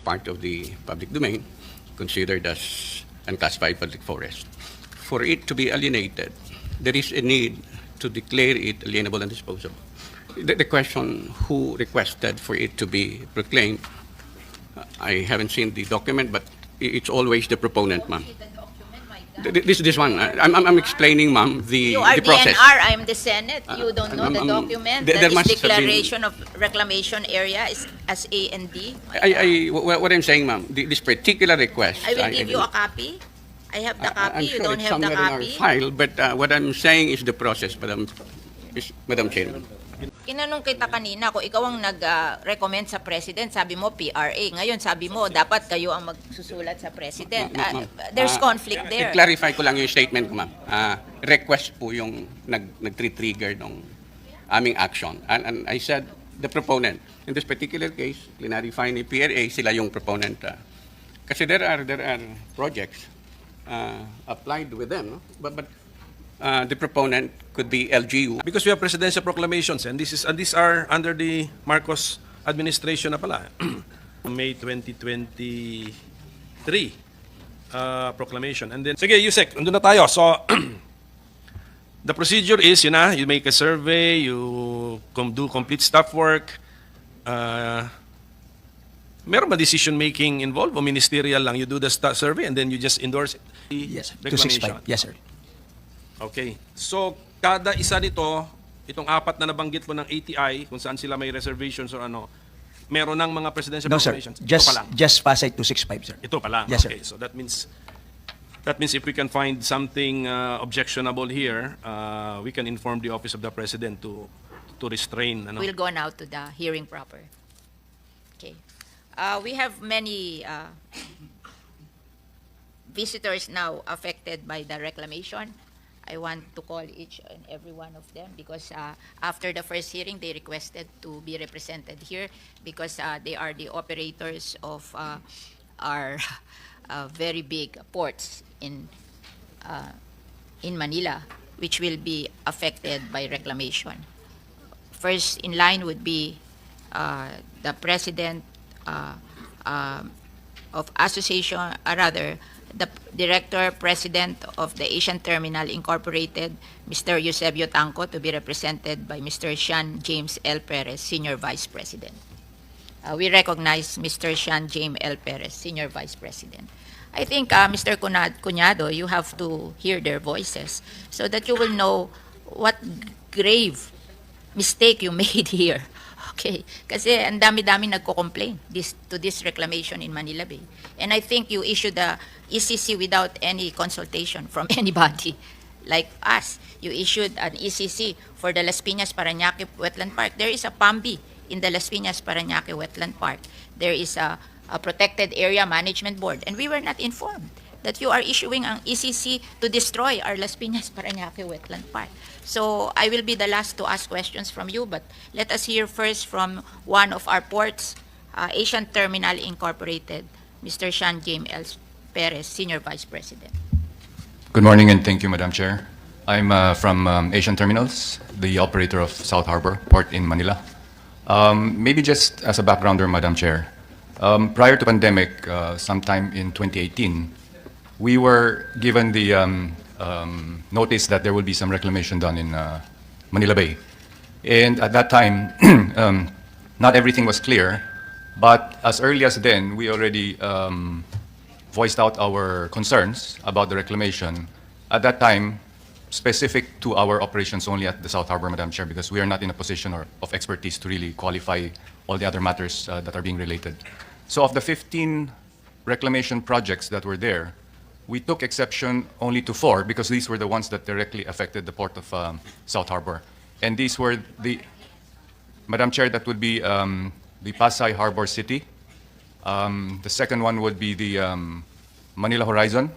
part of the public domain, considered as unclassified public forest. For it to be alienated, there is a need to declare it alienable and disposable. The question who requested for it to be proclaimed, I haven't seen the document, but it's always the proponent, ma'am. This one, I'm explaining, ma'am, You are the process. DNR, I'm the Senate. You don't know the document. there That must is have been- declaration of reclamation area is as A and D. What I'm saying, ma'am, this particular request. I will give you a copy. I have the copy. I'm You sure don't it's have the somewhere in our copy. file, but what I'm saying is the process, Madam Chairman. Kinanong kita kanina kung ikaw ang nag-recommend sa President, sabi mo PRA. Ngayon sabi mo dapat kayo ang magsusulat sa President. There's conflict there. I-clarify ko lang yung statement ko, ma'am. Request po yung nag-trigger ng aming action. And I said, the proponent. In this particular case, clarify ni PRA, sila yung proponent. Kasi there are projects applied with them, no? But the proponent could be LGU. Because we have presidential proclamations and these are under the Marcos administration na pala. May 2023 proclamation. And then, sige, Yusek, nandun na tayo. So, the procedure is, you make a survey, you do complete staff work. Meron ba decision making involved o ministerial lang? You do the survey and then you just endorse it? Yes, Reclamation. 265. Yes, sir. Okay. So, kada isa nito, itong apat na nabanggit mo ng ATI, kung saan sila may reservations or ano, meron ng mga presidential No, sir. proclamations. Ito Just, pa lang. just Pasay 265, sir. Ito pa lang. Yes, sir. Okay. So that means if we can find something objectionable here, we can inform the Office of the President to restrain. Ano? We'll go now to the hearing proper. Okay. We have many visitors now affected by the reclamation. I want to call each and every one of them because after the first hearing, they requested to be represented here because they are the operators of our very big ports in Manila, which will be affected by reclamation. First in line would be the president of association, the Director President of the Asian Terminal Incorporated, Mr. Eusebio Tanco, to be represented by Mr. Sean James L. Perez, Senior Vice President. We recognize Mr. Sean James L. Perez, Senior Vice President. I think, Mr. Cañado, you have to hear their voices so that you will know what grave mistake you made here. Okay, kasi ang dami-dami nagko-complain to this reclamation in Manila Bay. And I think you issued the ECC without any consultation from anybody like us. You issued an ECC for the Las Piñas Parañaque Wetland Park. There is a PAMBI in the Las Piñas Parañaque Wetland Park. There is a Protected Area Management Board. And we were not informed that you are issuing an ECC to destroy our Las Piñas Parañaque Wetland Park. So I will be the last to ask questions from you, but let us hear first from one of our ports, Asian Terminal Incorporated, Mr. Sean James L. Perez, Senior Vice President. Good morning and thank you, Madam Chair. I'm from Asian Terminals, the operator of South Harbor Port in Manila. Maybe just as a backgrounder, Madam Chair, prior to pandemic, sometime in 2018, we were given the notice that there will be some reclamation done in Manila Bay. And at that time, not everything was clear, but as early as then, we already voiced out our concerns about the reclamation. At that time, specific to our operations only at the South Harbor, Madam Chair, because we are not in a position of expertise to really qualify all the other matters that are being related. So of the 15 reclamation projects that were there, we took exception only to 4 because these were the ones that directly affected the port of South Harbor. And these were Madam Chair, that would be the Pasay Harbor City. The second one would be the Manila Horizon.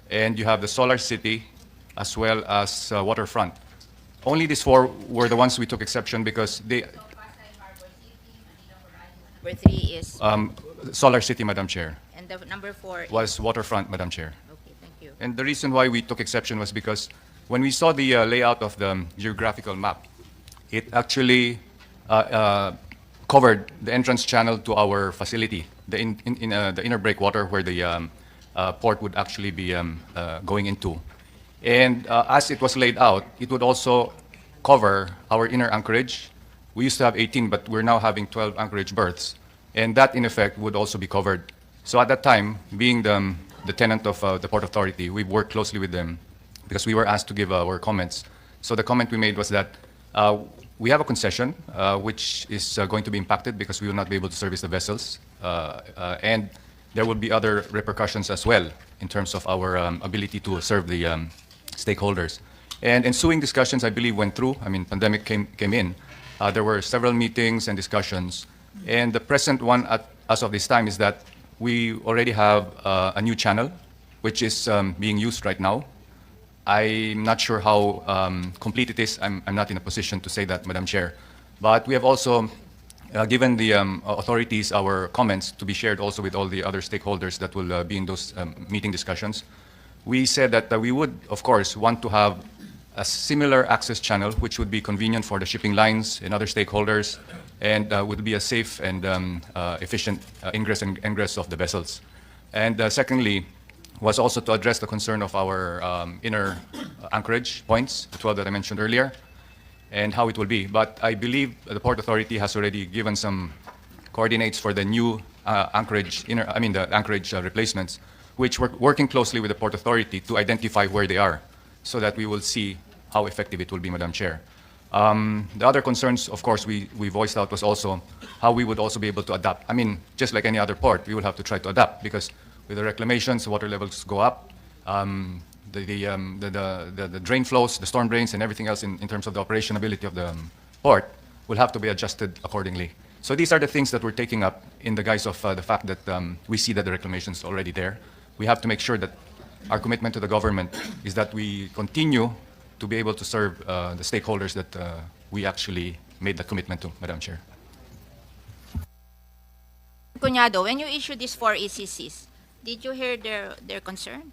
And you have the Solar City as well as Waterfront. Only these 4 were the ones we took exception because they... Number 3 is, Solar City, Madam Chair, and the number 4 is, was Waterfront, Madam Chair. okay, thank you. And the reason why we took exception was because when we saw the layout of the geographical map, it actually covered the entrance channel to our facility, the the inner breakwater where the port would actually be going into. And as it was laid out, it would also cover our inner anchorage. We used to have 18, but we're now having 12 anchorage berths. And that, in effect, would also be covered. So at that time, being the tenant of the Port Authority, we worked closely with them because we were asked to give our comments. So the comment we made was that we have a concession, which is going to be impacted because we will not be able to service the vessels. And there will be other repercussions as well in terms of our ability to serve the stakeholders. And ensuing discussions, I believe, went through. I mean, pandemic came in. There were several meetings and discussions. And the present one, as of this time, is that we already have a new channel, which is being used right now. I'm not sure how complete it is. I'm not in a position to say that, Madam Chair. But we have also given the authorities our comments to be shared also with all the other stakeholders that will be in those meeting discussions. We said that we would, of course, want to have a similar access channel, which would be convenient for the shipping lines and other stakeholders, and would be a safe and efficient ingress and egress of the vessels. And secondly, was also to address the concern of our inner anchorage points, the 12 that I mentioned earlier, and how it will be. But I believe the Port Authority has already given some coordinates for the new anchorage, the anchorage replacements, which we're working closely with the Port Authority to identify where they are, so that we will see how effective it will be, Madam Chair. The other concerns, of course, we voiced out was also how we would also be able to adapt. I mean, just like any other port, we will have to try to adapt because with the reclamations, water levels go up. The drain flows, the storm drains, and everything else in terms of the operationability of the port will have to be adjusted accordingly. So these are the things that we're taking up in the guise of the fact that we see that the reclamation is already there. We have to make sure that our commitment to the government is that we continue to be able to serve the stakeholders that we actually made the commitment to, Madam Chair. Cuñado, when you issued these 4 ECCs, did you hear their concern?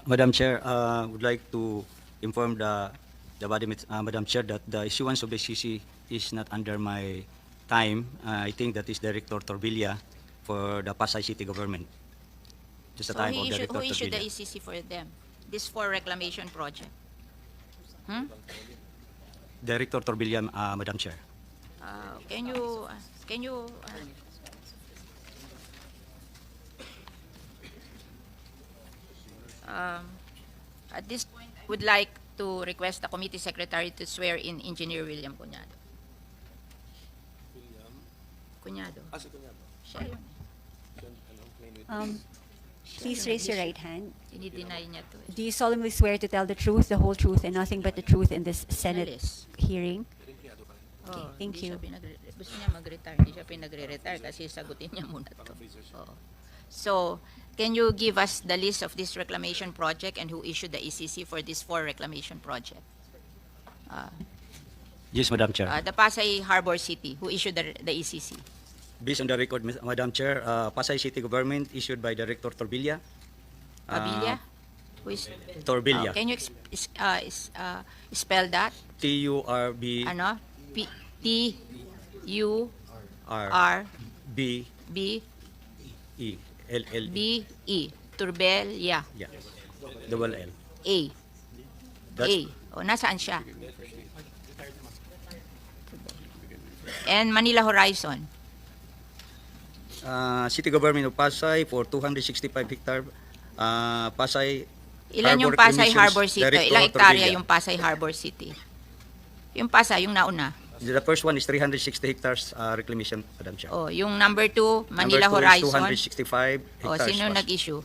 Madam Chair, would like to inform the body, Madam Chair, that the issuance of the CC is not under my time. I think that is Director Torbilla for the Pasay City government. Just the So time of Director who issued the Torbilla. ECC for them? This 4 reclamation project? Director Torbilla, Madam Chair. Can you at this point, would like to request the committee secretary to swear in Engineer William Cuñado. Cuñado. Siya yun. Please raise your right hand. Dinideny niya to. Do you solemnly swear to tell the truth, the whole truth, and nothing but the truth in this Senate Analyst. hearing? Oh, thank hindi you. siya gusto niya mag-retire. Hindi siya pinagre-retire kasi sagutin niya muna to. Oh. So, can you give us the list of this reclamation project and who issued the ECC for this 4 reclamation project? Yes, Madam Chair. The Pasay Harbor City, who issued the ECC? Based on the record, Madam Chair, Pasay City government issued by Director Torbilla. Pabilia? Who is? Torbilla. Can you spell that? T-U-R-B. Ano? T-U-R-B-E. L-L-E. Turbelia. Yeah. Double L. A. That's- A. O, nasaan siya? And Manila Horizon. City government of Pasay for 265 hectare. Pasay Ilan yung Harbor Pasay Emissions Harbor City? Director Ilang hektarya Torbilla. yung Pasay Harbor City? Yung Pasay, yung nauna. The first one is 360 hectares reclamation, Madam Chair. Oh, yung number 2, Manila Number two is Horizon. 265 Oh, hectares. sino nag-issue?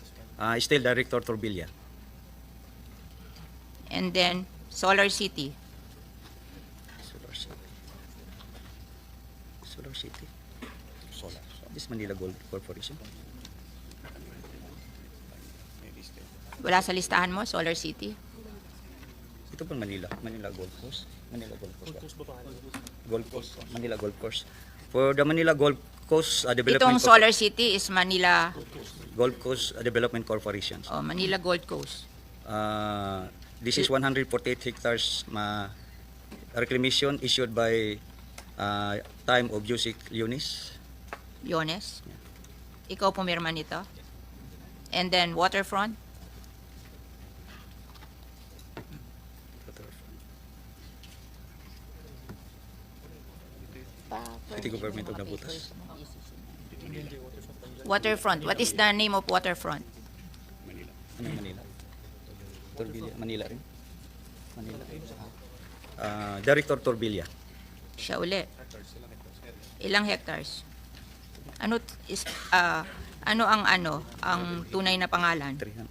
Still Director Torbilla. And then, Solar City. Solar City. Solar City. Solar. This Manila Gold Corporation. Wala sa listahan mo, Solar City? Ito po Manila. Manila Gold Coast. Manila Gold Coast. Gold Coast. Manila Gold Coast. For the Manila Gold Coast Development Itong Solar City is Manila, Gold Coast Development Corporation. oh, Manila Gold Coast. This is 148 hectares reclamation issued by Time of Yusik Yunis. Yones? Ikaw pumirma nito? And then waterfront? City Government of Nabutas. Waterfront. What is the name of waterfront? Ano Manila? Torbilla, Manila rin? Manila. Director Torbilla. Siya uli. Ilang hectares? Ano is ang tunay na pangalan? 300.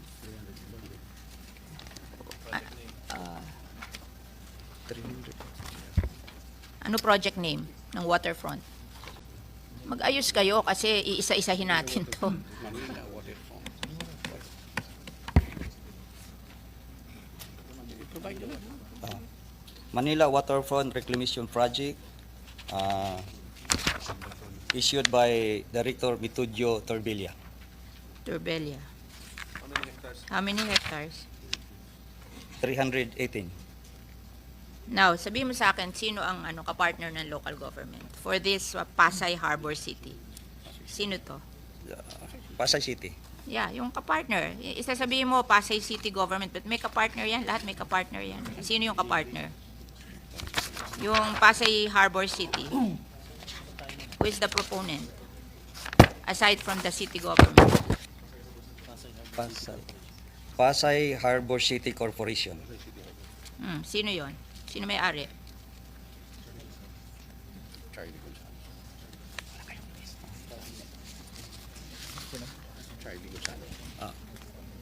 300. Ano project name ng waterfront? Mag-ayos kayo kasi iisa-isahin natin to. Manila Waterfront Reclamation Project, issued by Director Vitudyo Torbilla. Turbella. How many hectares? 318. Now, sabihin mo sa akin, sino ang kapartner ng local government for this Pasay Harbor City? Sino to? Pasay City. Yeah, yung kapartner. Isasabihin mo, Pasay City government, but may kapartner yan. Lahat may kapartner yan. Sino yung kapartner? Yung Pasay Harbor City. Who is the proponent? Aside from the city government. Pasay Harbor City Corporation. Sino yon? Sino may-ari?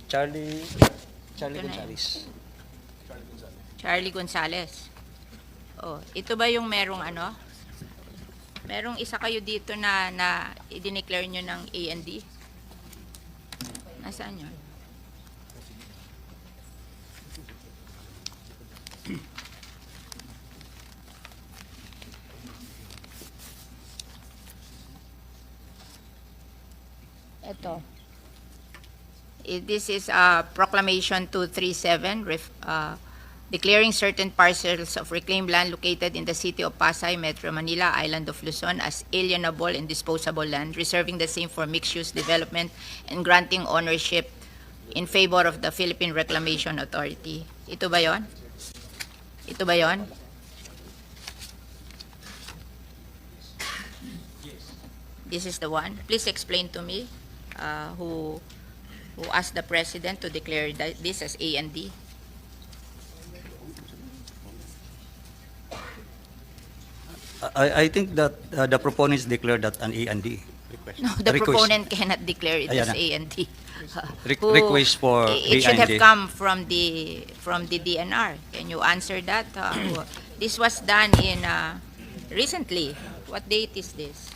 Charlie Ito na yun. Gonzales. Charlie Gonzales. Oh, ito ba yung merong Merong isa kayo dito na i-declare nyo ng A&D? Nasaan yun? Ito. This is Proclamation 237, declaring certain parcels of reclaimed land located in the city of Pasay, Metro Manila, Island of Luzon as alienable and disposable land, reserving the same for mixed-use development and granting ownership in favor of the Philippine Reclamation Authority. Ito ba yon? Ito ba yon? This is the one. Please explain to me who asked the President to declare this as A&D. I think that the proponents declared that an A&D. No, the Request. proponent cannot declare it Ayan as na. A&D. Request for It should have A&D. come from the DNR. Can you answer that? This was done in recently. What date is this?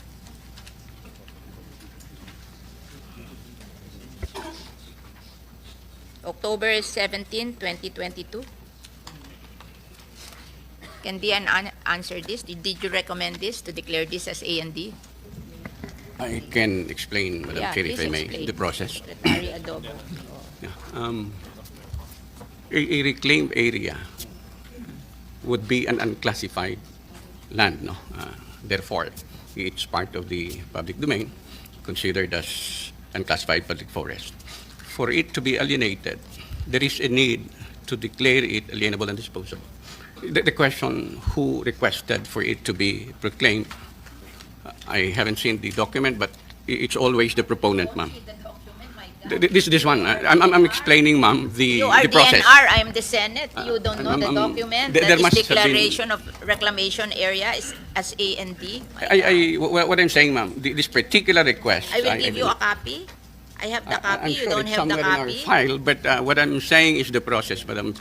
October 17, 2022. Can DNR answer this? Did you recommend this to declare this as A&D? I can explain, Madam Chair, if please I may, explain. the process. Secretary Adobo. Yeah. A reclaimed area would be an unclassified land, no? Therefore, it's part of the public domain, considered as unclassified public forest. For it to be alienated, there is a need to declare it alienable and disposable. The question who requested for it to be proclaimed, I haven't seen the document, but it's always the proponent, ma'am. This one, I'm explaining, ma'am, You are the process. DNR, I'm the Senate. You don't know the document. there That is must have been- declaration of reclamation area is as A&D. What I'm saying, ma'am, this particular request. I will give you a copy. I have the copy. I'm You sure don't it's have the somewhere in our copy. file, but what I'm saying is the process, Madam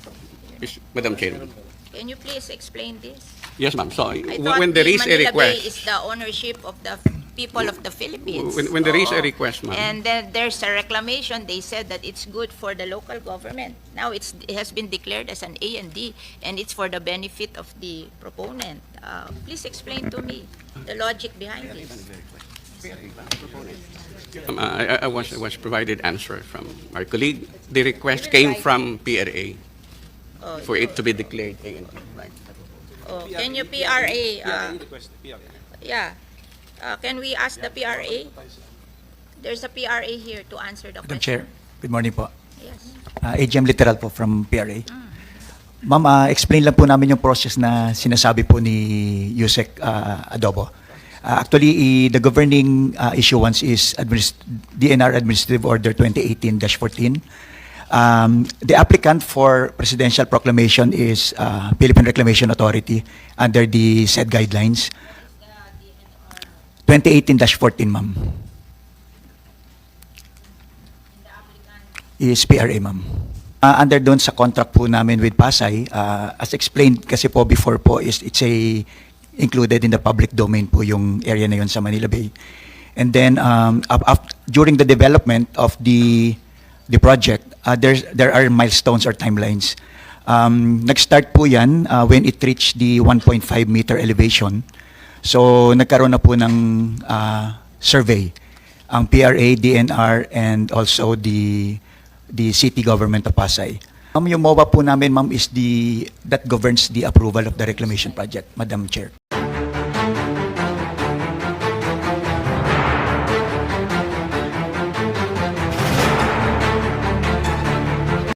Chairman. Can you please explain this? Yes, ma'am. So I thought when there the is a Manila Bay is request, the ownership of the people of the Philippines. when there is a Oo. request, ma'am. And then there's a reclamation. They said that it's good for the local government. Now it has been declared as an A&D, and it's for the benefit of the proponent. Please explain to me the logic behind this. I was provided answer from our colleague. The request came from PRA Oh, for it to be declared A&D. Right. Oh, can you PRA? Yeah. Can we ask the PRA? There's a PRA here to answer the Madam question. Chair, good morning po. Yes. AGM Literal po from PRA. Ma'am, explain lang po namin yung process na sinasabi po ni Yusek Adobo. Actually, the governing issuance is DNR Administrative Order 2018-14. The applicant for presidential proclamation is Philippine Reclamation Authority under the said guidelines. 2018-14, ma'am. Is PRA, ma'am. Under doon sa contract po namin with Pasay, as explained kasi po before po, is it's included in the public domain po yung area na yun sa Manila Bay. And then during the development of the project, there are milestones or timelines. Nag-start po yan when it reached the 1.5 meter elevation. So nagkaroon na po ng survey ang PRA, DNR, and also the city government of Pasay. Yung MOA po namin, ma'am, is that governs the approval of the reclamation project, Madam Chair.